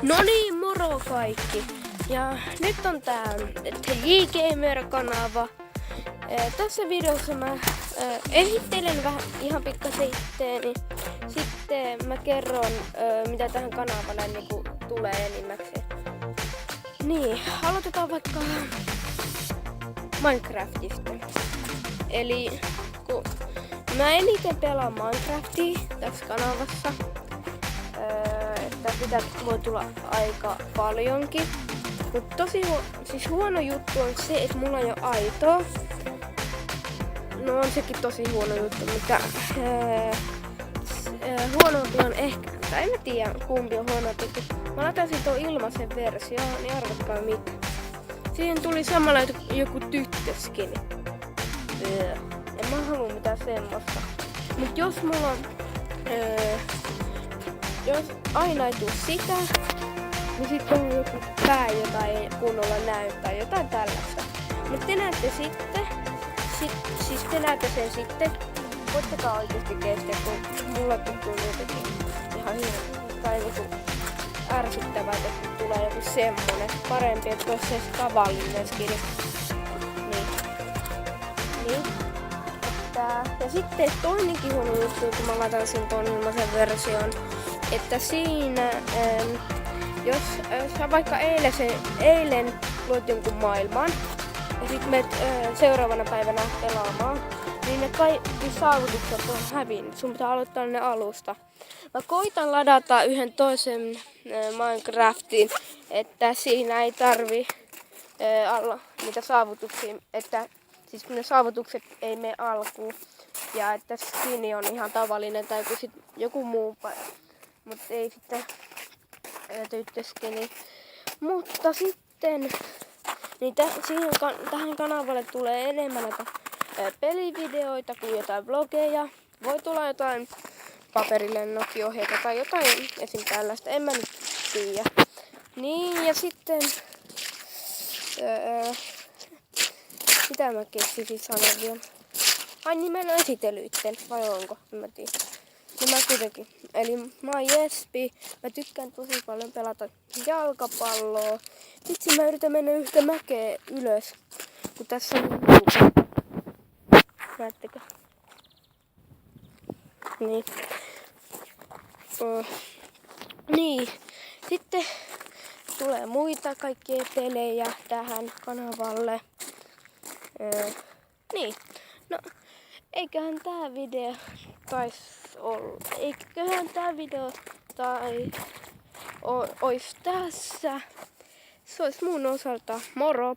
No niin, moro kaikki! Ja nyt on tää J-Gamer-kanava. Tässä videossa mä esittelen vähän ihan pikkasen itteeni. Sitten mä kerron mitä tähän kanavalle niinku tulee enimmäkseen. Niin, aloitetaan vaikka Minecraftista. Eli kun mä eniten pelaan Minecraftia tässä kanavassa. Että sitä voi tulla aika paljonkin. Mutta siis huono juttu on se, että mulla on jo aitoa. No on sekin tosi huono juttu, mutta huonompi on ehkä, tai en mä tiedä kumpi on huonompi. Mä latasin tuon ilmaisen versio, niin arvatkaa mitä. Siihen tuli samalla joku tyttöskini. En mä halua mitään semmoista. Mut jos mulla on jos aina ei tuu sitä, niin sitten on joku pää, jota ei kunnolla näy tai jotain tällaista. Mutta te näette sitten, siis te näette sen sitten, voittakaa oikeesti kestää, kun mulla tuntuu jotenkin ihan hirveä tai niinku ärsyttävää, että tulee joku semmonen parempi, että olisi se tavallinen skini. Niin. Ja sitten toinenkin huono juttu, kun mä laitan sen ton ilmaisen version, että siinä, jos sä vaikka eilen luot jonkun maailman ja sit menet seuraavana päivänä pelaamaan, niin ne kaikki saavutukset on hävinnyt. Sun pitää aloittaa ne alusta. Mä koitan ladata yhden toisen Minecraftin, että siinä ei tarvi niitä saavutuksia, että siis kun ne saavutukset ei mene alkuun ja että skini on ihan tavallinen tai joku muu mutta ei sitten tyttöskini. Mutta sitten niin tähän kanavalle tulee enemmän näitä pelivideoita kuin jotain vlogeja. Voi tulla jotain paperilennokki-ohjeita tai jotain esim. Tällaista, en mä nyt tiedä. Niin ja sitten mitä mä keksisin sanoa vielä? Ai niin, mä en esitelyitten, vai onko? En mä tiedä. No mä kuitenkin. Eli mä oon Jespi. Mä tykkään tosi paljon pelata jalkapalloa. Vitsi, mä yritän mennä yhtä mäkeä ylös. Kun tässä on näettekö? Niin. Niin. Sitten tulee muita kaikkia pelejä tähän kanavalle. Niin. No, eiköhän tää video ois tässä. Se ois mun osalta. Moro!